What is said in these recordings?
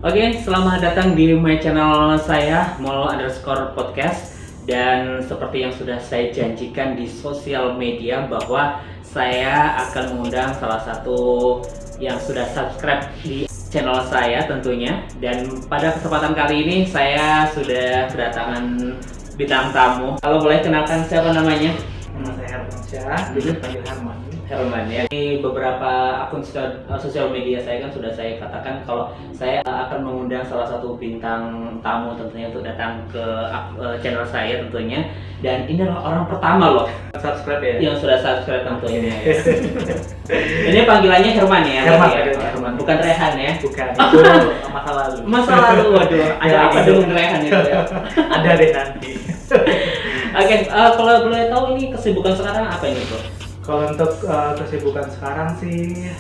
Oke, selamat datang di my channel saya, Mol_podcast. Dan seperti yang sudah saya janjikan di sosial media bahwa saya akan mengundang salah satu yang sudah subscribe di channel saya tentunya. Dan pada kesempatan kali ini saya sudah kedatangan bintang tamu. Kalau boleh kenalkan siapa namanya? Nama saya Hermansyah, jadi panggil Herman ya. Di beberapa akun sosial media saya kan sudah saya katakan kalau saya akan mengundang salah satu bintang tamu tentunya untuk datang ke channel saya tentunya. Dan ini adalah orang pertama loh subscribe ya? yang sudah subscribe tentunya. Ya. Ini panggilannya Herman ya? Herman. Bukan Rehan ya? Bukan, itu masa lalu. Masa lalu, waduh. Ada apa dengan Rehan itu ya? Ada deh nanti. Oke, kalau boleh tahu ini kesibukan sekarang apa ini bro? Kalau untuk kesibukan sekarang sih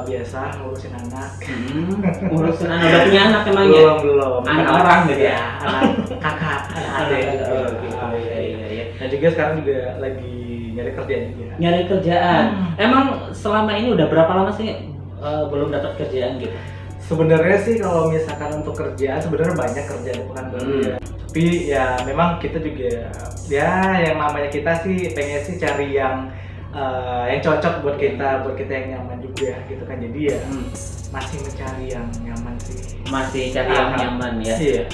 biasa ngurusin anak. Ngurusin anak, udah punya anak emangnya? Belum. Anak orang gitu ya? Anak kakak, anak adik. Iya. Dan juga sekarang juga lagi nyari kerjaan juga. Nyari kerjaan. Emang selama ini udah berapa lama sih belum dapat kerjaan gitu? Sebenarnya sih kalau misalkan untuk kerjaan sebenarnya banyak kerjaan di Pekanbaru ya. Tapi ya memang kita juga ya yang namanya kita sih pengen sih cari yang cocok buat kita yang nyaman juga gitu kan. Jadi ya masih mencari yang nyaman sih. Masih cari yang nyaman ya. Iya.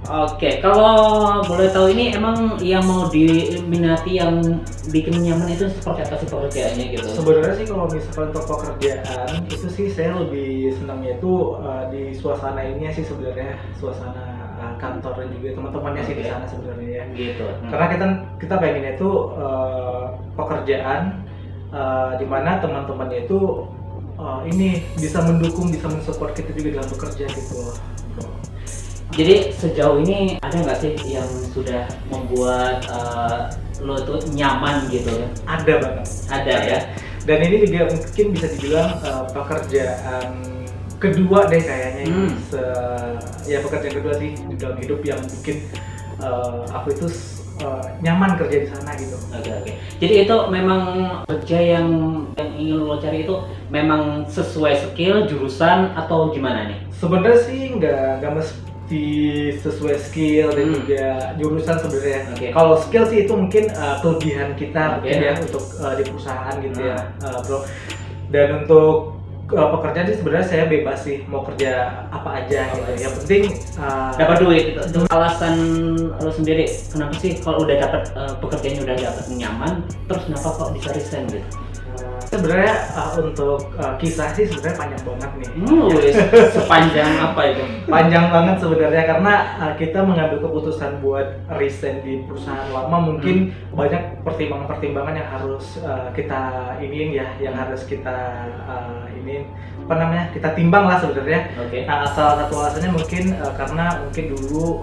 Oke, kalau boleh tahu ini emang yang mau diminati yang bikin nyaman itu seperti apa sih pekerjaannya gitu? Sebenarnya sih kalau misalkan untuk pekerjaan itu sih saya lebih senangnya itu di suasana ini sih sebenarnya, suasana kantor dan juga teman-temannya sih di sana sebenarnya ya. Gitu. Karena kita pengennya itu pekerjaan di mana teman-temannya itu ini bisa mendukung, bisa mensupport kita juga dalam bekerja gitu. Jadi sejauh ini ada nggak sih yang sudah membuat lo tuh nyaman gitu ya? Ada banget. Ada ya. Dan ini juga mungkin bisa dibilang pekerjaan kedua deh kayaknya. Ya pekerjaan kedua sih di dalam hidup yang bikin aku itu nyaman kerja di sana gitu. Oke. Jadi itu memang kerja yang ingin lo cari itu memang sesuai skill, jurusan atau gimana nih? Sebenarnya sih nggak mesti sesuai skill dan juga jurusan sebenarnya. Kalau skill sih itu mungkin kelebihan kita mungkin ya untuk di perusahaan gitu ya, bro. Dan untuk pekerjaan sih sebenarnya saya bebas sih mau kerja apa aja gitu. Yang penting dapat duit itu. Alasan lo sendiri kenapa sih kalau udah dapat pekerjaannya udah dapat nyaman, terus kenapa kok bisa resign gitu? Sebenarnya untuk kisah sih sebenarnya panjang banget nih. Sepanjang apa itu? Panjang banget sebenarnya karena kita mengambil keputusan buat resign di perusahaan lama mungkin banyak pertimbangan-pertimbangan yang harus kita iniin ya, yang harus kita kita timbang lah sebenarnya. Salah satu alasannya mungkin karena mungkin dulu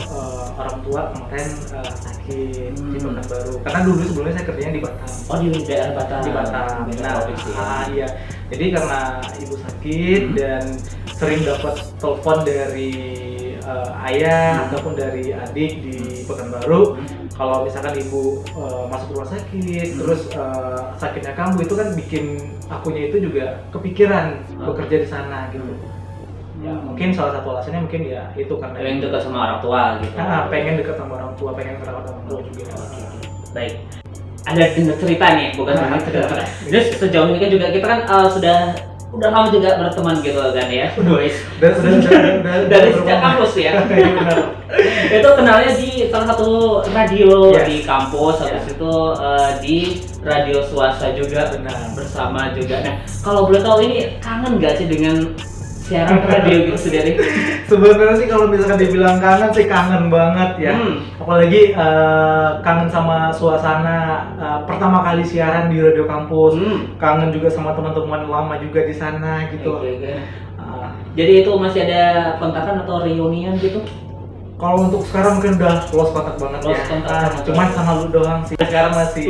orang tua kemarin sakit di Pekanbaru. Karena dulu sebelumnya saya kerjanya di Batam. Oh, di daerah Batam. Di Batam. Iya. Jadi karena ibu sakit dan sering dapat telepon dari ayah ataupun dari adik di Pekanbaru. Kalau misalkan ibu masuk rumah sakit, terus sakitnya kambuh, itu kan bikin akunya itu juga kepikiran bekerja di sana gitu. Ya mungkin salah satu alasannya mungkin ya itu karena pengen dekat sama orang tua gitu. Pengen dekat sama orang tua, pengen merawat orang tua juga. Baik. Ada dengar cerita nih, bukan cuma cerita. Terus sejauh ini kan juga kita kan udah lama juga berteman gitu kan ya. Dari sejak kampus ya. Itu kenalnya di salah satu radio di kampus, habis itu di radio swasta juga bersama juga. Nah, kalau boleh tahu ini kangen nggak sih dengan siaran radio gitu sendiri? Sebenarnya sih kalau misalkan dibilang kangen sih kangen banget ya. Apalagi kangen sama suasana pertama kali siaran di radio kampus. Kangen juga sama teman-teman lama juga di sana gitu. Jadi itu masih ada kontakan atau reunian gitu? Kalau untuk sekarang mungkin udah lost kontak banget ya. Cuman sama lu doang sih. Sekarang masih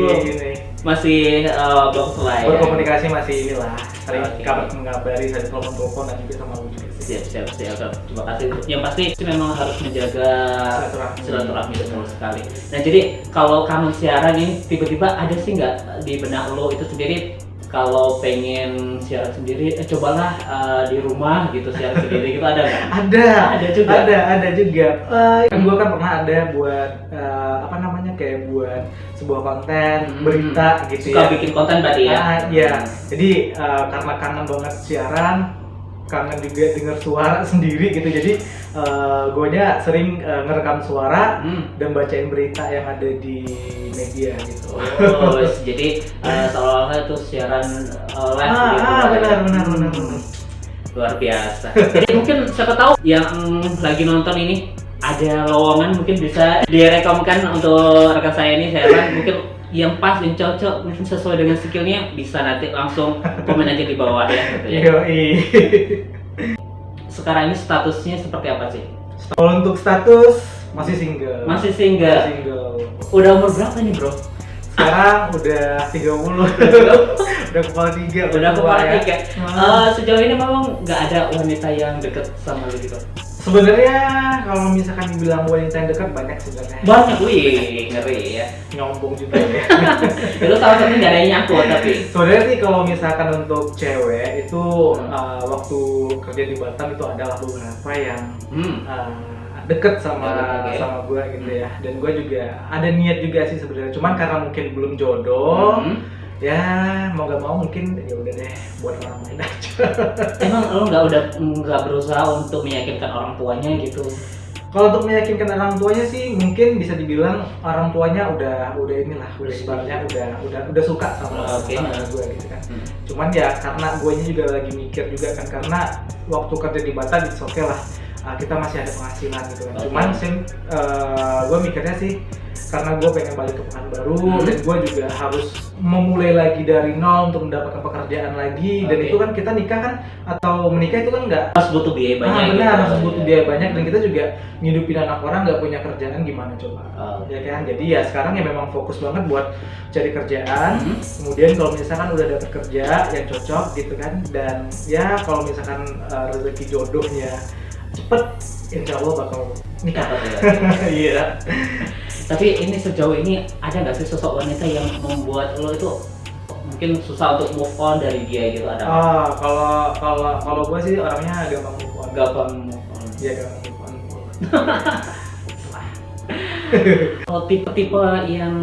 masih bagus lah ya. Berkomunikasi masih inilah. Sering mengabari, sering telepon dan juga sama lu juga sih. Siap. Terima kasih. Yang pasti memang harus menjaga silaturahmi betul sekali. Nah jadi kalau kamu siaran ini tiba-tiba ada sih nggak di benak lo itu sendiri kalau pengen siaran sendiri, cobalah di rumah gitu siaran sendiri gitu, ada nggak? Ada juga. Gue kan pernah ada buat apa namanya, kayak buat sebuah konten berita gitu. Suka bikin konten berarti ya? Iya. Jadi karena kangen banget siaran, kangen juga dengar suara sendiri gitu. Jadi gue sering ngerekam suara dan bacain berita yang ada di media gitu. Oh, jadi seolah-olah itu siaran live gitu. Benar. Luar biasa. Jadi mungkin siapa tahu yang lagi nonton ini ada lowongan, mungkin bisa direkomkan untuk rekan saya ini siaran, mungkin yang pas dan cocok, mungkin sesuai dengan skillnya, bisa nanti langsung komen aja di bawah ya gitu ya. Sekarang ini statusnya seperti apa sih? Kalau untuk status masih single. Masih single. Udah umur berapa nih, Bro? Sekarang udah 30. Udah kepala 3. Udah kepala 3. Sejauh ini memang nggak ada wanita yang deket sama lu gitu? Sebenarnya kalau misalkan dibilang wanita yang dekat banyak sebenarnya. Banyak, wih, ngeri ya. Nyombong juga ya. Itu salah satunya nggak ada yang nyangkut tapi. Sebenarnya sih kalau misalkan untuk cewek itu waktu kerja di Batam itu adalah beberapa yang deket sama gue gitu ya. Dan gue juga ada niat juga sih sebenarnya. Cuman karena mungkin belum jodoh. Ya mau gak mau mungkin ya udah deh buat orang lain aja. Emang lo nggak berusaha untuk meyakinkan orang tuanya gitu? Kalau untuk meyakinkan orang tuanya sih mungkin bisa dibilang orang tuanya udah ibaratnya udah suka sama gue gitu kan. Cuman ya karena guanya juga lagi mikir juga kan, karena waktu kerja di Batam itu oke lah, kita masih ada penghasilan gitu kan. Cuman gue mikirnya sih karena gue pengen balik ke Pekanbaru dan gue juga harus memulai lagi dari nol untuk mendapatkan pekerjaan lagi. Dan itu kan kita nikah kan atau menikah itu kan nggak harus butuh biaya banyak. Harus butuh biaya banyak, dan kita juga ngidupin anak orang nggak punya kerjaan gimana coba. Ya kan, jadi ya sekarang ya memang fokus banget buat cari kerjaan. Kemudian kalau misalkan udah dapet kerja yang cocok gitu kan, dan ya kalau misalkan rezeki jodohnya cepet, insya Allah bakal nikah. Iya. Tapi ini sejauh ini ada nggak sih sosok wanita yang membuat lo itu mungkin susah untuk move on dari dia gitu, ada? Kalau gue sih orangnya gampang move on. Iya, gampang move on. Kalau tipe-tipe yang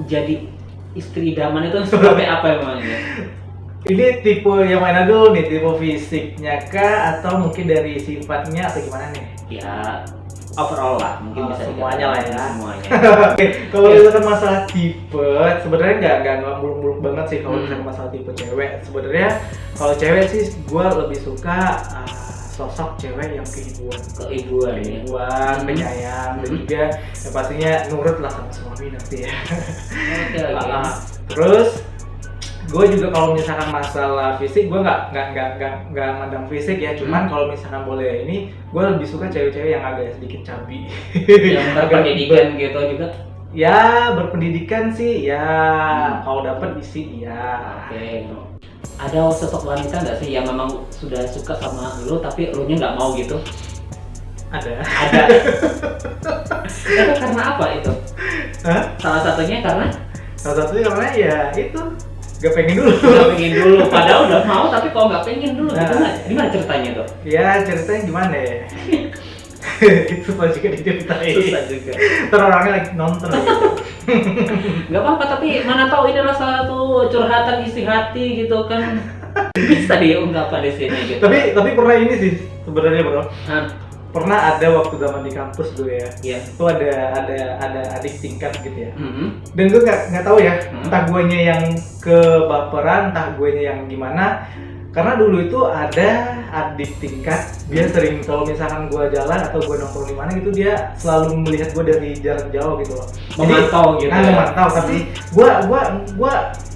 jadi istri idaman itu seperti apa emangnya? Ini tipe yang mana dulu nih? Tipe fisiknya kah atau mungkin dari sifatnya atau gimana nih? Ya overall lah, mungkin bisa semuanya lah ya. Semuanya. Oke, kalau misalkan masalah tipe, sebenarnya nggak muluk-muluk banget sih kalau misalkan masalah tipe cewek. Sebenarnya kalau cewek sih gue lebih suka sosok cewek yang keibuan, penyayang, dan juga yang pastinya nurut lah sama suami nanti ya. Terus gue juga kalau misalkan masalah fisik, gue nggak mandang fisik ya, cuman kalau misalkan boleh ini, gue lebih suka cewek-cewek yang agak sedikit cabi, yang berpendidikan gitu juga. Ya berpendidikan sih ya, kalau dapet isi ya. Oke. Ada sosok wanita nggak sih yang memang sudah suka sama lu tapi lu nya nggak mau gitu? Ada. Itu karena apa itu? Salah satunya karena ya itu gak pengen dulu. Padahal udah mau tapi kok nggak pengen dulu. Gimana ceritanya tuh? Ya ceritanya gimana ya? Itu pasti juga diceritain. Susah juga. Terus orangnya lagi nonton gitu. Gak apa-apa, tapi mana tahu ini adalah satu curhatan isi hati gitu kan. Bisa diungkapkan di sini gitu. Tapi pernah ini sih sebenarnya, Bro. Pernah ada waktu zaman di kampus dulu ya. Iya. Itu ada adik tingkat gitu ya. Dan gue nggak tahu ya, entah guanya yang kebaperan, entah guanya yang gimana. Karena dulu itu ada adik tingkat, dia sering kalau misalkan gue jalan atau gue nongkrong di mana gitu, dia selalu melihat gue dari jarak jauh gitu loh. Memantau gitu. Memantau, tapi gue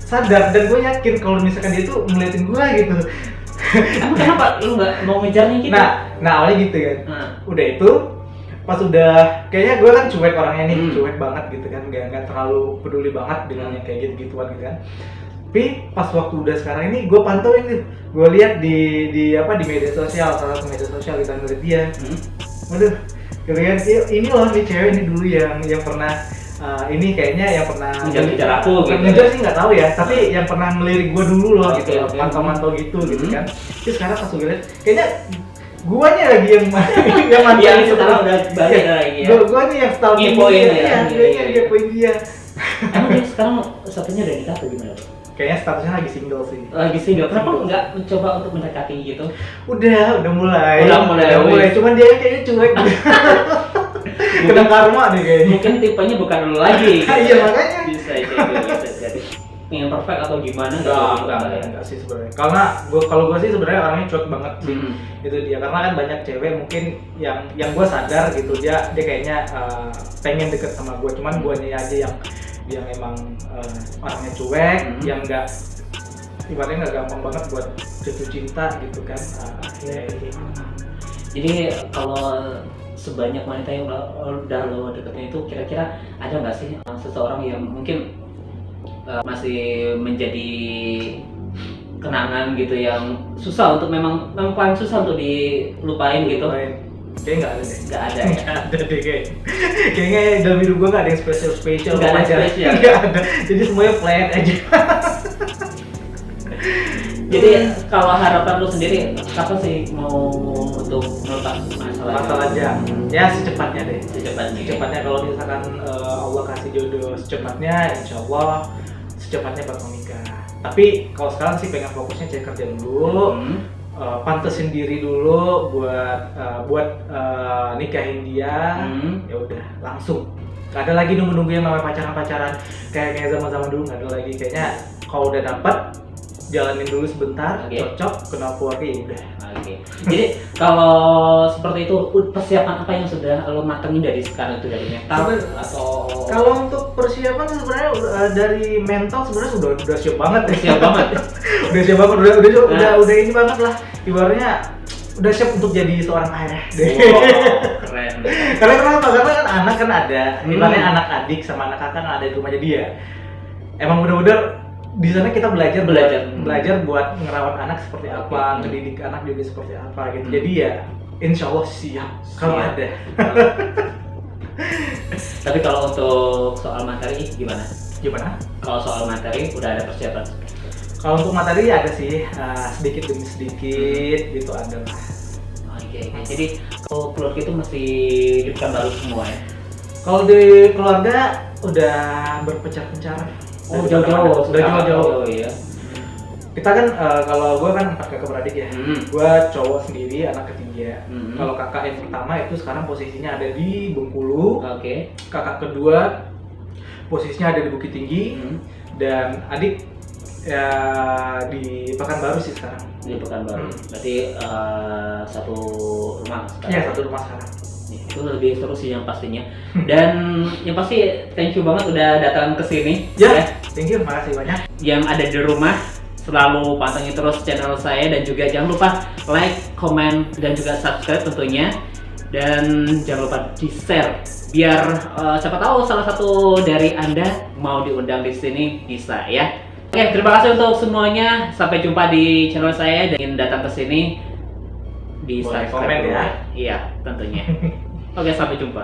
sadar dan gue yakin kalau misalkan dia tuh ngeliatin gue gitu. Emang kenapa lu nggak mau ngejarnya gitu? Nah awalnya gitu kan. Udah itu pas udah kayaknya gue kan cuek orangnya nih, cuek banget gitu kan, nggak terlalu peduli banget dengan yang kayak gitu-gituan gitu kan. Tapi pas waktu udah sekarang ini gue pantauin nih, gue lihat di media sosial, salah satu media sosial kita ngeliat dia. Waduh, kalian ini loh nih cewek ini dulu yang pernah ini kayaknya yang pernah ngejar aku gitu. Ngejar sih nggak tahu ya, tapi yang pernah ngelirik gue dulu loh Oke, gitu, oke. mantau-mantau gitu gitu kan. Terus sekarang pas gue lihat, kayaknya guanya lagi yang yang mantau Yang gitu. sekarang udah balik lagi ya. Gua nih yang setahun Ngepoin ya. Iya, Iya. dia poin dia. Emang dia sekarang satunya udah nikah atau gimana? Kayaknya statusnya lagi single sih. Lagi single. Kenapa nggak mencoba untuk mendekati gitu? Udah mulai. Udah mulai. Cuman dia kayaknya cuek. Kena karma deh kayaknya. Mungkin tipenya bukan lu lagi. Iya, makanya. Bisa jadi. Pengen perfect atau gimana? Enggak sih sebenarnya. Karena kalau gua sih sebenarnya orangnya cuek banget sih. Itu dia, karena kan banyak cewek mungkin yang gua sadar gitu, dia kayaknya pengen deket sama gua, cuman guanya aja yang emang orangnya cuek, yang enggak ibaratnya nggak gampang banget buat jatuh cinta gitu kan. Jadi kalau sebanyak wanita yang udah lo deketin itu, kira-kira ada nggak sih seseorang yang mungkin masih menjadi kenangan gitu, yang susah untuk memang paling susah untuk dilupain gitu? Kayaknya nggak ada deh. Nggak ada ya? Nggak ada deh kayaknya dalam hidup gue nggak ada yang spesial. Nggak ada spesial. Nggak ada. Jadi semuanya flat aja. Jadi kalau harapan lu sendiri kapan sih mau untuk melepas masalahnya? Ya secepatnya deh. Secepatnya. Kalau misalkan Allah kasih jodoh secepatnya, insya Allah secepatnya bakal nikah. Tapi kalau sekarang sih pengen fokusnya cari kerja dulu. Pantesin diri dulu buat nikahin dia. Ya udah langsung. Gak ada lagi nunggu yang namanya pacaran kayak zaman dulu, nggak ada lagi. Kayaknya kalau udah dapet, jalanin dulu sebentar, cocok, kena keluarga ya udah. Jadi kalau seperti itu, persiapan apa yang sudah lo matengin dari sekarang itu, dari mental atau? Kalau untuk persiapan sebenarnya dari mental sebenarnya udah siap banget. Udah siap banget, udah ini banget lah. Ibaratnya udah siap untuk jadi seorang ayah. Keren. Karena kenapa? Karena kan anak kan ada, ibaratnya anak adik sama anak kakak ada di rumahnya dia. Emang bener-bener di sana kita belajar buat ngerawat anak seperti apa, ngedidik anak juga seperti apa gitu. Jadi ya insya Allah siap kalau ada. Tapi kalau untuk soal materi gimana? Kalau soal materi udah ada persiapan? Kalau untuk materi ada sih, sedikit demi sedikit gitu ada lah. Oke. Jadi kalau keluarga itu masih di Pekanbaru semua ya? Kalau di keluarga udah berpencar-pencar. Jauh-jauh. Iya. Kita kan kalau gue kan 4 kakak beradik ya. Gue cowok sendiri, anak ketiga. Kalau kakak yang pertama itu sekarang posisinya ada di Bengkulu. Kakak kedua posisinya ada di Bukit Tinggi. Dan adik ya di Pekanbaru sih sekarang. Di Pekanbaru. Berarti satu rumah sekarang. Iya, satu rumah sekarang. Itu lebih seru sih yang pastinya. Dan yang pasti thank you banget udah datang ke sini. Ya, thank you, makasih banyak. Yang ada di rumah selalu pantengin terus channel saya, dan juga jangan lupa like, comment, dan juga subscribe tentunya. Dan jangan lupa di-share biar siapa tahu salah satu dari Anda mau diundang di sini bisa ya. Oke, terima kasih untuk semuanya. Sampai jumpa di channel saya, dan ingin datang ke sini di boleh subscribe komen ya. Iya, tentunya. Oke, sampai jumpa.